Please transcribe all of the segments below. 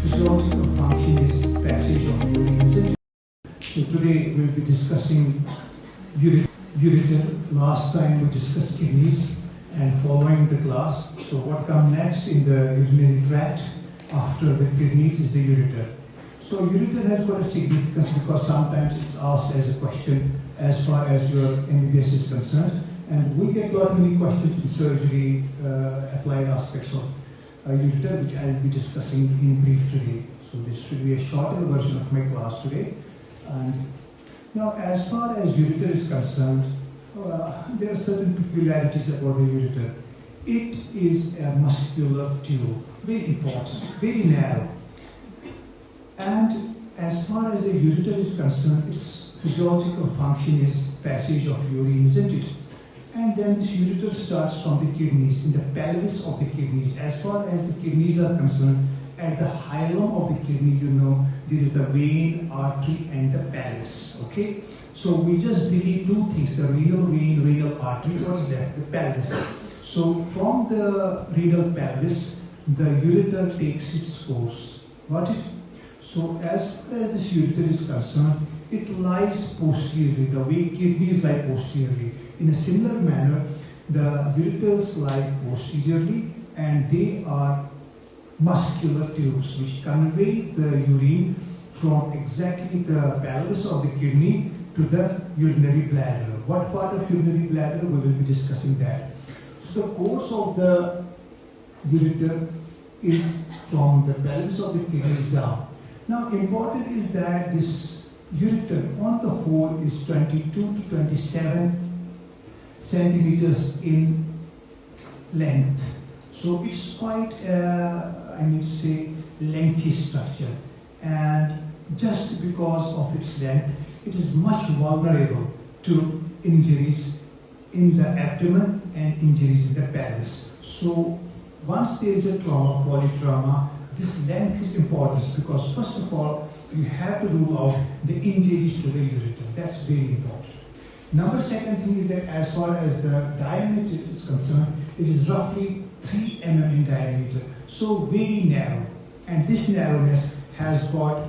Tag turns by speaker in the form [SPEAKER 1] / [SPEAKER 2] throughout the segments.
[SPEAKER 1] physiological function is passage of urine, isn't it? So today we'll be discussing ureter. Last time we discussed kidneys, and following the class, so what comes next in the urinary tract after the kidneys is the ureter. So ureter has got a significance because sometimes it's asked as a question as far as your MBBS is concerned, and we get a lot many questions in surgery, applied aspects of ureter, which I will be discussing in brief today. So this will be a shorter version of my class today. And now, as far as ureter is concerned, there are certain peculiarities about the ureter. It is a muscular tube, very important, very narrow. And as far as the ureter is concerned, its physiological function is passage of urine, isn't it? And then this ureter starts from the kidneys, in the pelvis of the kidneys. As far as the kidneys are concerned, at the hilum of the kidney, you know, there is the vein, artery, and the pelvis. Okay? So we just delete two things, the renal vein, renal artery. What's that? The pelvis. So from the renal pelvis, the ureter takes its course. Got it? So as far as this ureter is concerned, it lies posteriorly, the way kidneys lie posteriorly. In a similar manner, the ureters lie posteriorly, and they are muscular tubes which convey the urine from exactly the pelvis of the kidney to the urinary bladder. What part of urinary bladder? We will be discussing that. So the course of the ureter is from the pelvis of the kidneys down. Now important is that this ureter on the whole is 22 to 27 centimeters in length. So it's quite, I need to say, lengthy structure. And just because of its length, it is much vulnerable to injuries in the abdomen and injuries in the pelvis. So once there is a trauma, polytrauma, this length is important because first of all, you have to rule out the injuries to the ureter. That's very important. Second thing is that as far as the diameter is concerned, it is roughly 3 mm in diameter. So very narrow. And this narrowness has got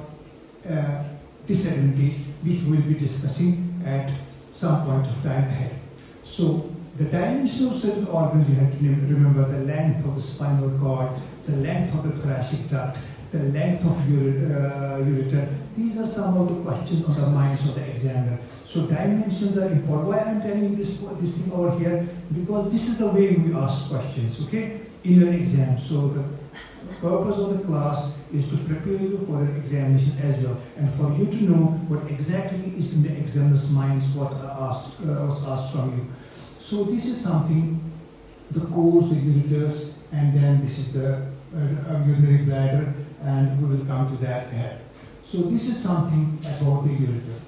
[SPEAKER 1] a disadvantage which we'll be discussing at some point of time ahead. So the dimension of certain organs, you have to remember the length of the spinal cord, the length of the thoracic duct, the length of ureter. These are some of the questions on the minds of the examiner. So dimensions are important. Why I'm telling you this thing over here? Because this is the way we ask questions, okay, in your exam. So the purpose of the class is to prepare you for an examination as well, and for you to know what exactly is in the examiner's minds, what was asked from you. So this is something, the course, the ureters, and then this is the urinary bladder, and we will come to that ahead. So this is something about the ureter.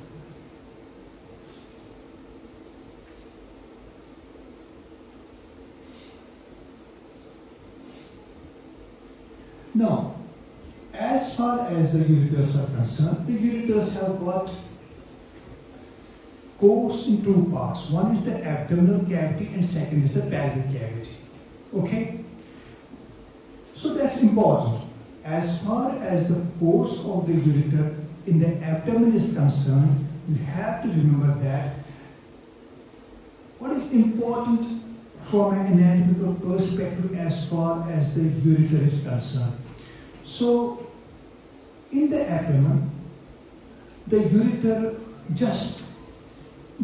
[SPEAKER 1] Now, as far as the ureters are concerned, the ureters have got course in two parts. One is the abdominal cavity and second is the pelvic cavity. Okay? So that's important. As far as the course of the ureter in the abdomen is concerned, you have to remember that what is important from an anatomical perspective as far as the ureter is concerned. So, in the abdomen, the ureter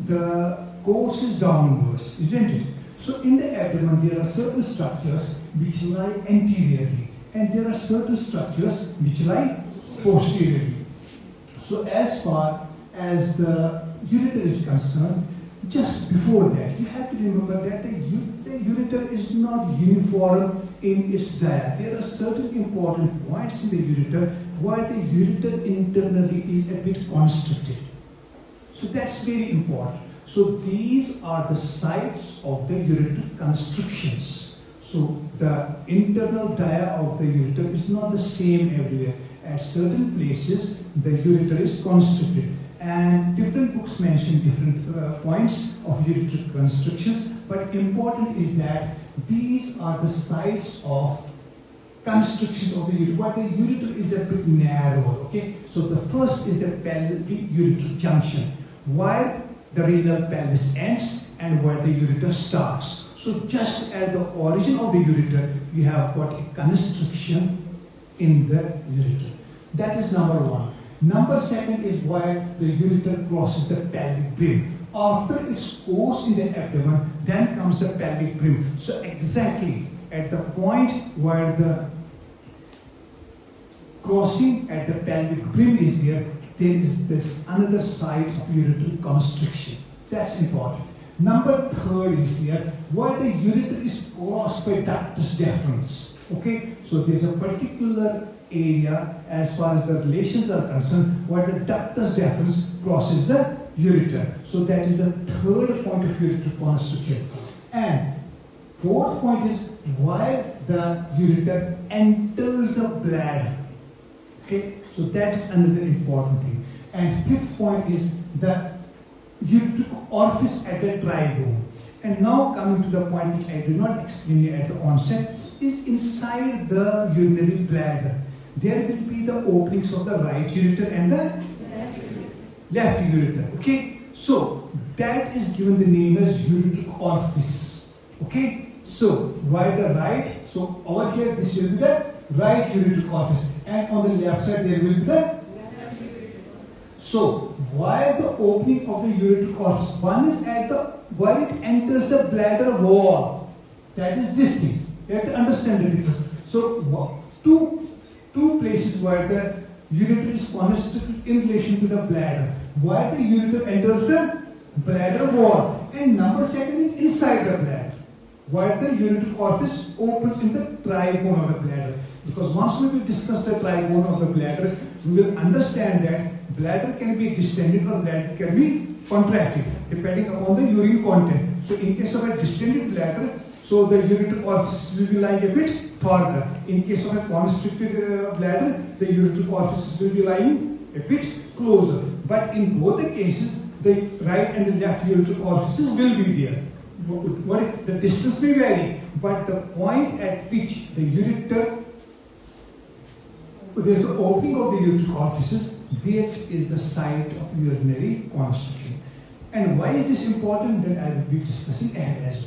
[SPEAKER 1] the course is downwards, isn't it? So, in the abdomen, there are certain structures which lie anteriorly, and there are certain structures which lie posteriorly. So, as far as the ureter is concerned, just before that, you have to remember that the ureter is not uniform in its dia. There are certain important points in the ureter why the ureter internally is a bit constricted. So that's very important. So these are the sites of the ureter constrictions. So the internal dia of the ureter is not the same everywhere. At certain places, the ureter is constricted. And different books mention different points of ureter constrictions, but important is that these are the sites of constrictions of the ureter. But the ureter is a bit narrower, okay? So the first is the pelvic ureter junction, where the renal pelvis ends and where the ureter starts. So just at the origin of the ureter, you have got a constriction in the ureter. That is number one. Number second is where the ureter crosses the pelvic brim. After its course in the abdomen, then comes the pelvic brim. So exactly at the point where the crossing at the pelvic brim is there is this another site of ureter constriction. That's important. Number third is here where the ureter is crossed by ductus deferens. Okay, so there's a particular area as far as the relations are concerned where the ductus deferens crosses the ureter. So that is the third point of ureter constriction. And fourth point is why the ureter enters the bladder. Okay, so that's another important thing. And fifth point is the ureteric orifice at the trigone. And now coming to the point which I did not explain at the onset is inside the urinary bladder. There will be the openings of the right ureter and the left ureter. Okay, so that is given the name as ureteric orifice. Okay, so why the right? So over here this will be the right ureteric orifice, and on the left side there will be the. So why the opening of the ureteric orifice? One is at the where it enters the bladder wall. That is this thing. You have to understand the difference. So two places where the ureter is constricted in relation to the bladder. Why the ureter enters the bladder wall, and number second is inside the bladder, where the ureteric orifice opens in the trigone of the bladder. Because once we will discuss the trigone of the bladder, we will understand that bladder can be distended or bladder can be contracted depending upon the urine content. So in case of a distended bladder, so the ureteric orifice will be lying a bit farther. In case of a constricted bladder, the ureteric orifices will be lying a bit closer. But in both the cases, the right and the left ureteric orifices will be there. The distance may vary, but the point at which the ureter, there is the opening of the ureteric orifices, that is the site of urinary constriction. And why is this important? That I will be discussing as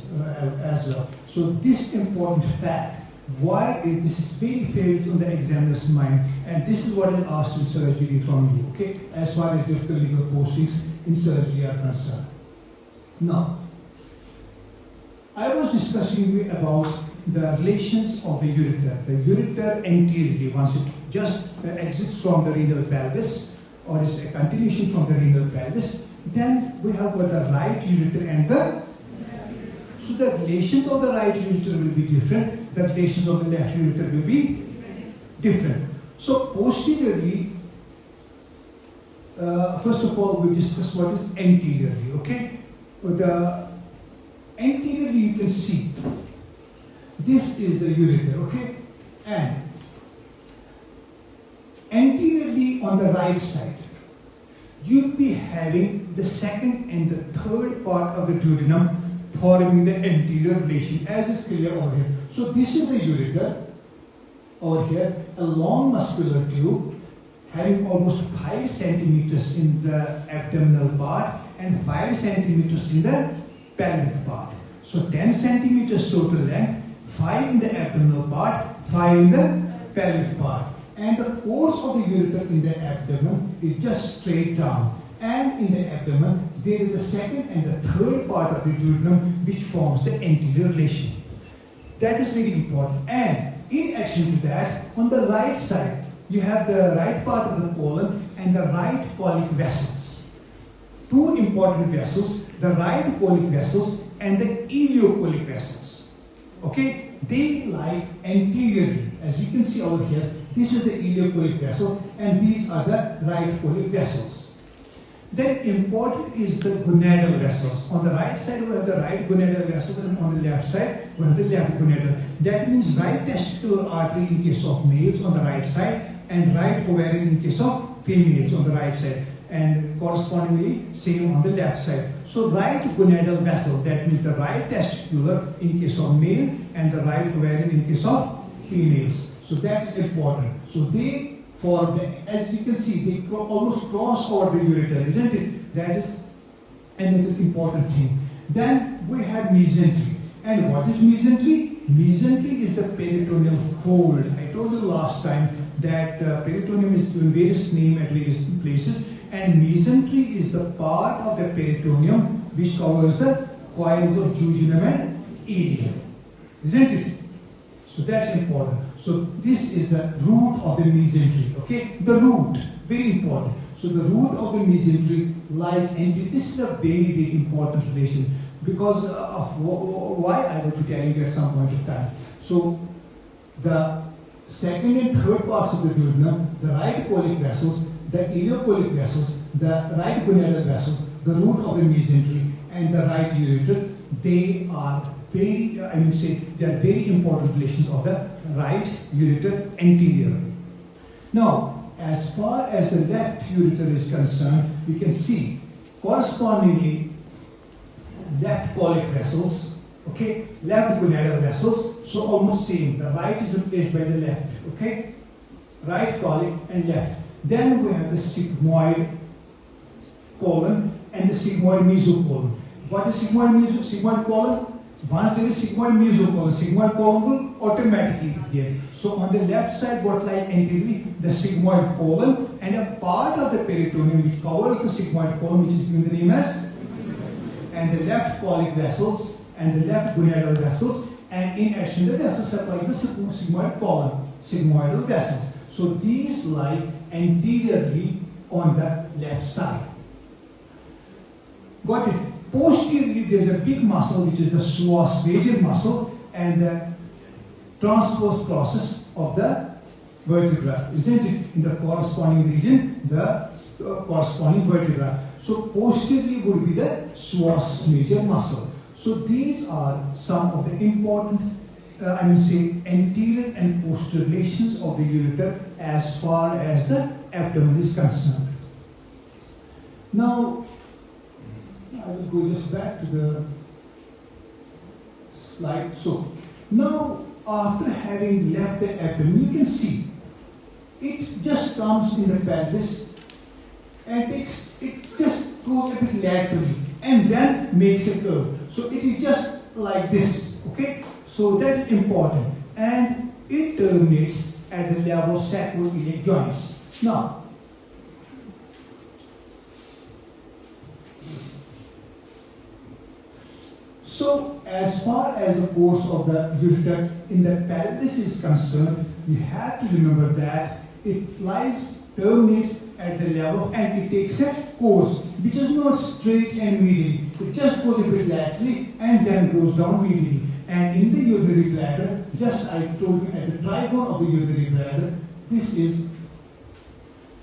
[SPEAKER 1] well. So this important fact, why is this is very favorite on the examiner's mind, and this is what is asked in surgery from you, okay, as far as your clinical postings in surgery are concerned. Now, I was discussing about the relations of the ureter. The ureter anteriorly, once it just exits from the renal pelvis, or is a continuation from the renal pelvis, then we have got the right ureter and the. So the relations of the right ureter will be different. The relations of the left ureter will be different. So posteriorly, first of all, we discuss what is anteriorly. Okay, the anteriorly you can see this is the ureter. Okay, and anteriorly on the right side, you'll be having the second and the third part of the duodenum forming the anterior relation, as is clear over here. So this is the ureter over here, a long muscular tube having almost 5 centimeters in the abdominal part and 5 centimeters in the pelvic part. So 10 centimeters total length, 5 in the abdominal part, 5 in the pelvic part. And the course of the ureter in the abdomen is just straight down. And in the abdomen, there is the second and the third part of the duodenum which forms the anterior relation. That is very important. And in addition to that, on the right side, you have the right part of the colon and the right colic vessels. Two important vessels, the right colic vessels and the ileocolic vessels. Okay, they lie anteriorly. As you can see over here, this is the ileocolic vessel and these are the right colic vessels. Then important is the gonadal vessels. On the right side we have the right gonadal vessels and on the left side we have the left gonadal. That means right testicular artery in case of males on the right side and right ovarian in case of females on the right side, and correspondingly same on the left side. So right gonadal vessel, that means the right testicular in case of male and the right ovarian in case of females. So that's important. So they form, as you can see, they almost cross over the ureter, isn't it? That is another important thing. Then we have mesentery. And what is mesentery? Mesentery is the peritoneal fold. I told you last time that peritoneum is given various names at various places, and mesentery is the part of the peritoneum which covers the coils of jejunum and ileum, isn't it? So that's important. So this is the root of the mesentery. Okay, the root, very important. So the root of the mesentery lies anterior. This is a very, very important relation because of why I will be telling you at some point of time. So the second and third parts of the duodenum, the right colic vessels, the ileocolic vessels, the right gonadal vessels, the root of the mesentery, and the right ureter, they are very, I would say, they are very important relations of the right ureter anteriorly. Now, as far as the left ureter is concerned, you can see correspondingly left colic vessels, okay, left gonadal vessels, so almost same. The right is replaced by the left, okay, right colic and left. Then we have the sigmoid colon and the sigmoid mesocolon. What is sigmoid colon? Once there is sigmoid colon will automatically be there. So on the left side, what lies anteriorly? The sigmoid colon and a part of the peritoneum which covers the sigmoid colon, which is given the name as, and the left colic vessels and the left gonadal vessels, and in addition the vessels supply the sigmoid colon, sigmoidal vessels. So these lie anteriorly on the left side. Got it? Posteriorly, there is a big muscle which is the psoas major muscle and the transverse process of the vertebra, isn't it? In the corresponding region, the corresponding vertebra. So posteriorly would be the psoas major muscle. So these are some of the important, I would say, anterior and posterior relations of the ureter as far as the abdomen is concerned. Now, I will go just back to the slide. So, now after having left the abdomen, you can see it just comes in the pelvis and it just goes a bit laterally and then makes a curve. So it is just like this, okay? So that's important, and it terminates at the level of sacroiliac joints. Now, so as far as the course of the ureter in the pelvis is concerned, you have to remember that it terminates at the level and it takes a course which is not straight and medially. It just goes a bit laterally and then goes down medially. And in the urinary bladder, just I told you at the trigone of the urinary bladder, this is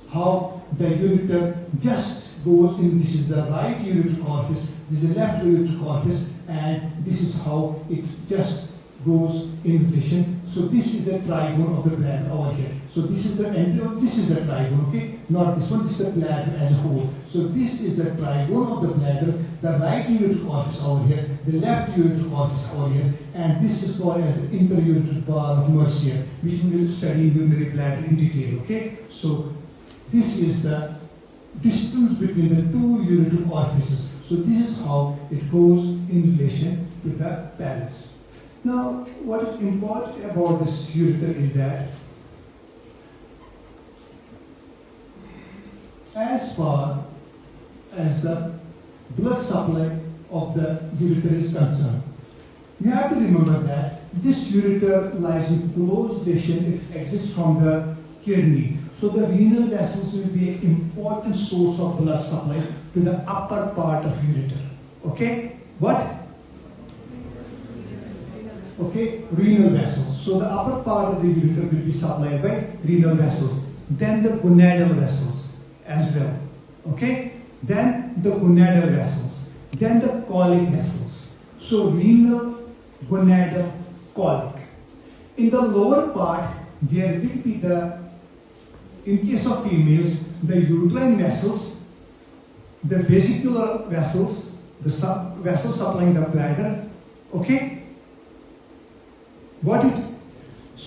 [SPEAKER 1] how the ureter just goes in. This is the right ureter orifice, this is the left ureter orifice, and this is how it just goes in relation. So this is the trigone of the bladder over here. So this is the anterior, this is the trigone, okay? Not this one, this is the bladder as a whole. So this is the trigone of the bladder, the right ureter orifice over here, the left ureter orifice over here, and this is called as the interureter bar of Mercier, which we will study in urinary bladder in detail, okay? So this is the distance between the two ureter orifices. So this is how it goes in relation to the pelvis. Now, what is important about this ureter is that as far as the blood supply of the ureter is concerned, you have to remember that this ureter lies in close relation, it exists from the kidney. So the renal vessels will be an important source of blood supply to the upper part of ureter. Okay? What? Okay, renal vessels. So the upper part of the ureter will be supplied by renal vessels. Then the gonadal vessels as well. Okay? Then the gonadal vessels. Then the colic vessels. So renal, gonadal, colic. In the lower part, there will be the, in case of females, the uterine vessels, the vesicular vessels, the vessels supplying the bladder. Okay?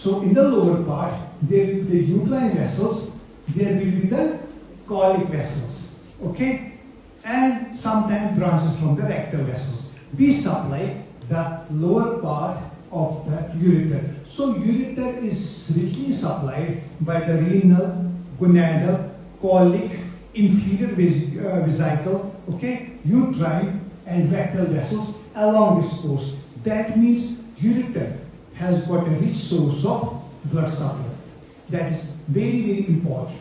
[SPEAKER 1] So in the lower part, there will be the uterine vessels, there will be the colic vessels, okay? And sometimes branches from the rectal vessels. We supply the lower part of the ureter. So ureter is richly supplied by the renal, gonadal, colic, inferior vesicle, okay, uterine and rectal vessels along this course. That means ureter has got a rich source of blood supply. That is very, very important.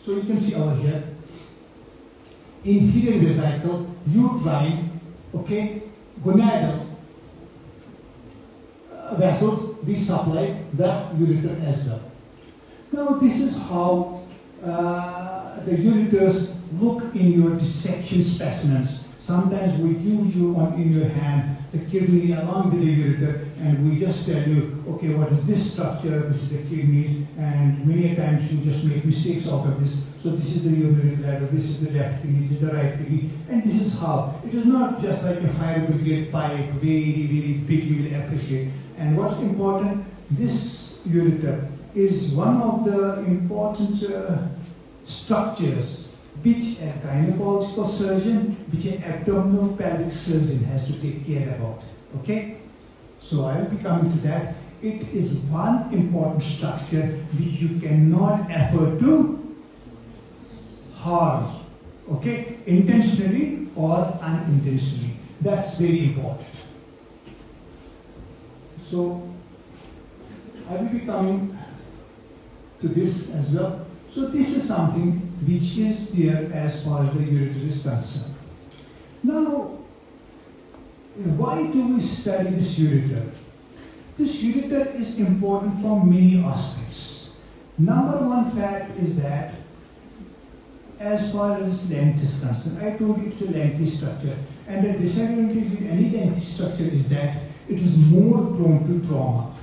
[SPEAKER 1] So you can see over here, inferior vesicle, uterine, okay, gonadal vessels, we supply the ureter as well. Now this is how the ureters look in your dissection specimens. Sometimes we give you in your hand the kidney along with the ureter, and we just tell you, okay, what is this structure? This is the kidneys, and many times you just make mistakes out of this. So this is the urinary bladder, this is the left kidney, this is the right kidney, and this is how. It is not just like a fire brigade pipe, very, very big, you will appreciate. And what's important, this ureter is one of the important structures which a gynecological surgeon, which an abdominal pelvic surgeon has to take care about. Okay? So I will be coming to that. It is one important structure which you cannot afford to harm. Okay? Intentionally or unintentionally. That's very important. So I will be coming to this as well. So this is something which is there as far as the ureter is concerned. Now, why do we study this ureter? This ureter is important from many aspects. Number one fact is that as far as length is concerned, I told you it's a lengthy structure, and the disadvantage with any lengthy structure is that it is more prone to trauma.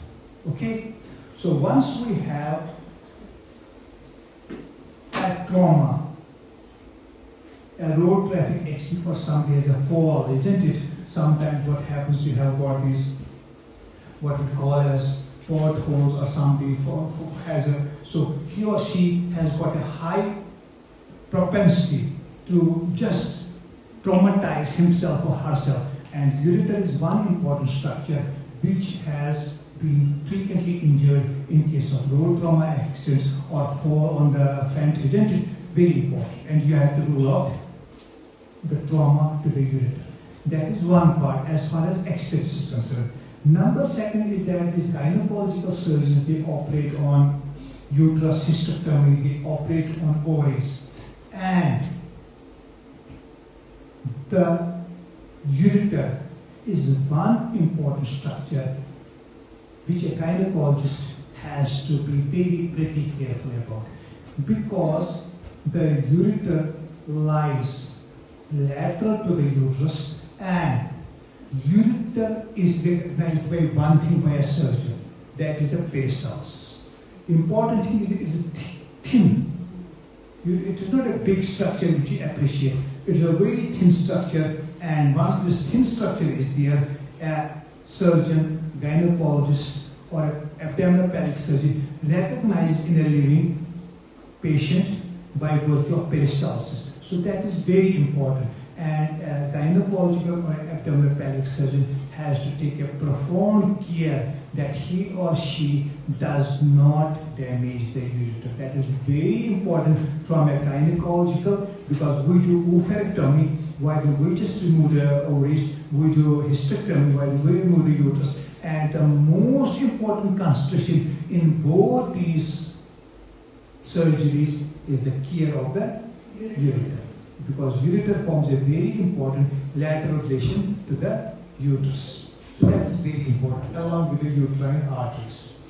[SPEAKER 1] Okay? So once we have a trauma, a road traffic accident, or somebody has a fall, isn't it? Sometimes what happens, you have got these, what we call as potholes, or somebody has a, so he or she has got a high propensity to just traumatize himself or herself. And ureter is one important structure which has been frequently injured in case of road trauma accidents or fall on the front, isn't it? Very important. And you have to rule out the trauma to the ureter. That is one part as far as aesthetics is concerned. Number second is that these gynecological surgeons, they operate on uterus, hysterectomy, they operate on ovaries. And the ureter is one important structure which a gynecologist has to be very pretty careful about, because the ureter lies lateral to the uterus, and ureter is recognized by one thing by a surgeon, that is the peristalsis. Important thing is it is thin. It is not a big structure which you appreciate. It is a very thin structure, and once this thin structure is there, a surgeon, gynecologist, or an abdominal pelvic surgeon recognizes in a living patient by virtue of peristalsis. So that is very important, and a gynecological or abdominal pelvic surgeon has to take a profound care that he or she does not damage the ureter. That is very important from a gynecological, because we do oophorectomy while we just remove the ovaries, we do hysterectomy while we remove the uterus. And the most important consideration in both these surgeries is the care of the ureter, because ureter forms a very important lateral relation to the uterus. So that is very important, along with the uterine arteries.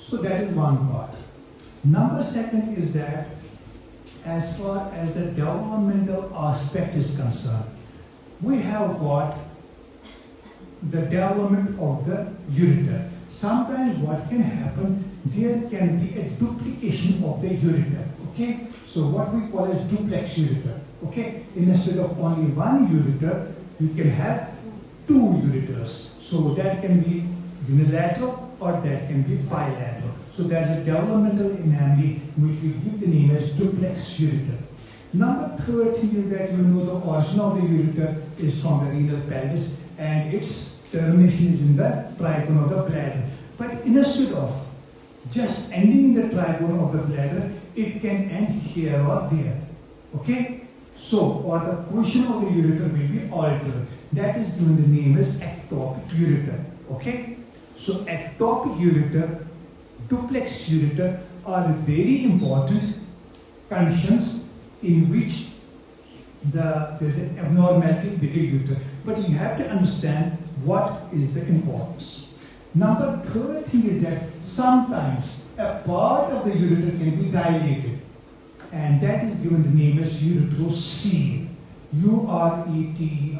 [SPEAKER 1] So that is one part. Number second is that as far as the developmental aspect is concerned, we have got the development of the ureter. Sometimes what can happen, there can be a duplication of the ureter. Okay, so what we call as duplex ureter. Okay, instead of only one ureter, you can have two ureters. So that can be unilateral or that can be bilateral. So there's a developmental anomaly which we give the name as duplex ureter. Number third thing is that the origin of the ureter is from the renal pelvis and its termination is in the trigone of the bladder. But instead of just ending in the trigone of the bladder, it can end here or there. Okay? So, or the position of the ureter will be altered. That is given the name as ectopic ureter. Okay? So, ectopic ureter, duplex ureter are very important conditions in which there's an abnormality with the ureter. But you have to understand what is the importance. Number third thing is that sometimes a part of the ureter can be dilated, and that is given the name as ureterocele. U-R-E-T-E-R-O-C-E-L-E.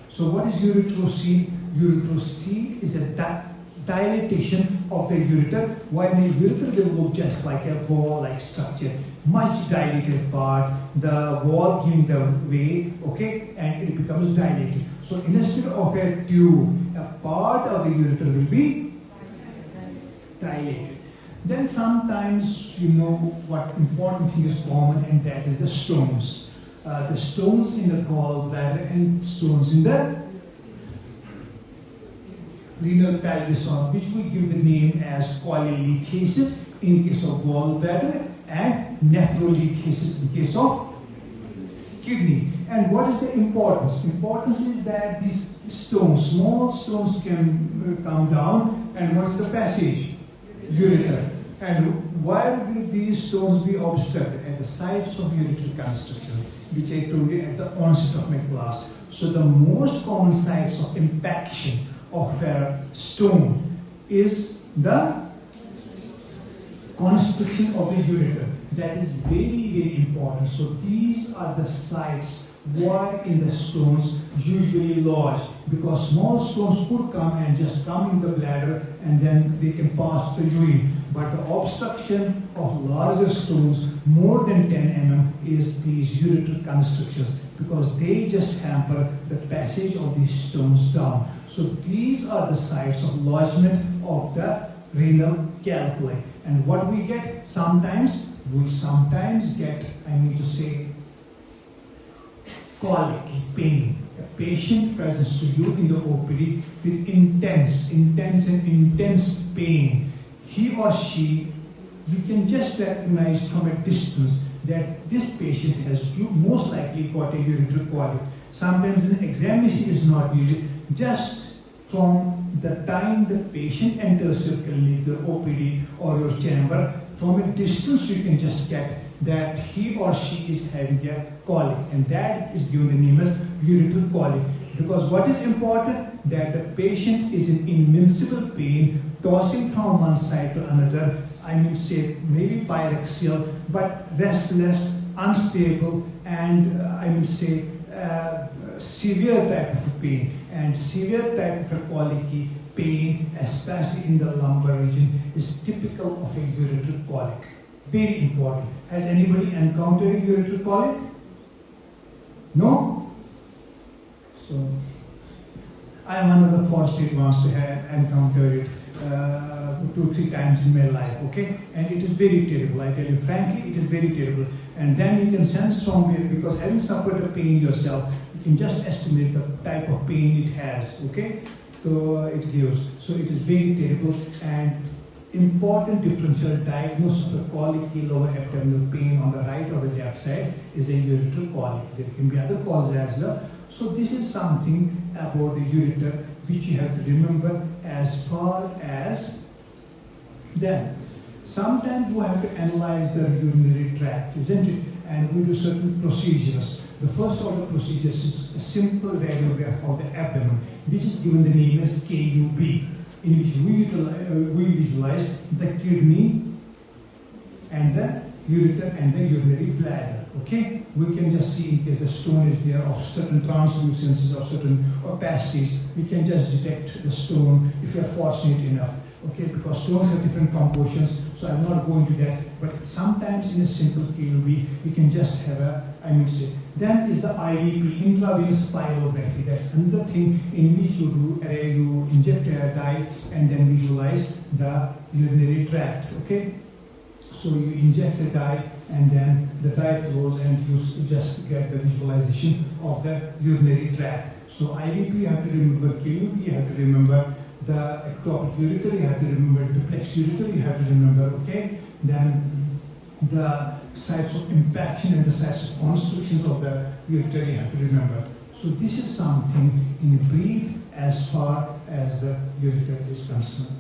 [SPEAKER 1] So what is ureterocele? Ureterocele is a dilatation of the ureter, while the ureter will look just like a ball-like structure, much dilated part, the wall giving the way, okay, and it becomes dilated. So instead of a tube, a part of the ureter will be dilated. Then sometimes, what important thing is common, and that is the stones. The stones in the gallbladder and stones in the renal pelvis, on which we give the name as cholelithiasis in case of gallbladder and nephrolithiasis in case of kidney. And what is the importance? Importance is that these stones, small stones can come down, and what is the passage? Ureter. And why will these stones be obstructed? At the sites of ureter construction, which I told you at the onset of my class. So the most common sites of impaction of a stone is the constriction of the ureter. That is very, very important. So these are the sites where in the stones usually lodge, because small stones could come and just come in the bladder and then they can pass the urine. But the obstruction of larger stones more than 10 mm is these ureter constrictions, because they just hamper the passage of these stones down. So these are the sites of lodgement of the renal calculi. And what we get sometimes, we get, colic, pain. The patient presents to you in the OPD with intense pain. He or she, you can just recognize from a distance that this patient has most likely got a ureter colic. Sometimes an examination is not needed. Just from the time the patient enters your clinic, your OPD or your chamber, from a distance you can just get that he or she is having a colic, and that is given the name as ureter colic. Because what is important? That the patient is in invincible pain, tossing from one side to another, maybe pyrexial, but restless, unstable, and severe type of pain. And severe type of colicky pain, especially in the lumbar region, is typical of a ureter colic. Very important. Has anybody encountered a ureter colic? No? So, I am one of the fortunate ones to have encountered it 2-3 times in my life, okay? And it is very terrible. I tell you frankly, it is very terrible. And then you can sense from it, because having suffered a pain yourself, you can just estimate the type of pain it has, okay? So it gives. So it is very terrible, and important differential diagnosis of a colicky lower abdominal pain on the right or the left side is a ureter colic. There can be other causes as well. So this is something about the ureter which you have to remember as far as then. Sometimes we have to analyze the urinary tract, isn't it? And we do certain procedures. The first order procedures is a simple radiograph of the abdomen, which is given the name as KUB, in which we visualize the kidney and the ureter and the urinary bladder. Okay, we can just see in case the stone is there of certain translucencies or certain opacities. We can just detect the stone if you are fortunate enough. Okay, because stones have different compositions, so I'm not going to that. But sometimes in a simple KUB, we can just have a INICET. Then is the IVP, intravenous pyrography. That's another thing in which you do, you inject a dye and then visualize the urinary tract. Okay, so you inject a dye and then the dye flows and you just get the visualization of the urinary tract. So IVP you have to remember, KUB you have to remember, the ectopic ureter you have to remember, duplex ureter you have to remember. Okay, then the sites of impaction and the sites of constrictions of the ureter you have to remember. So this is something in brief as far as the ureter is concerned.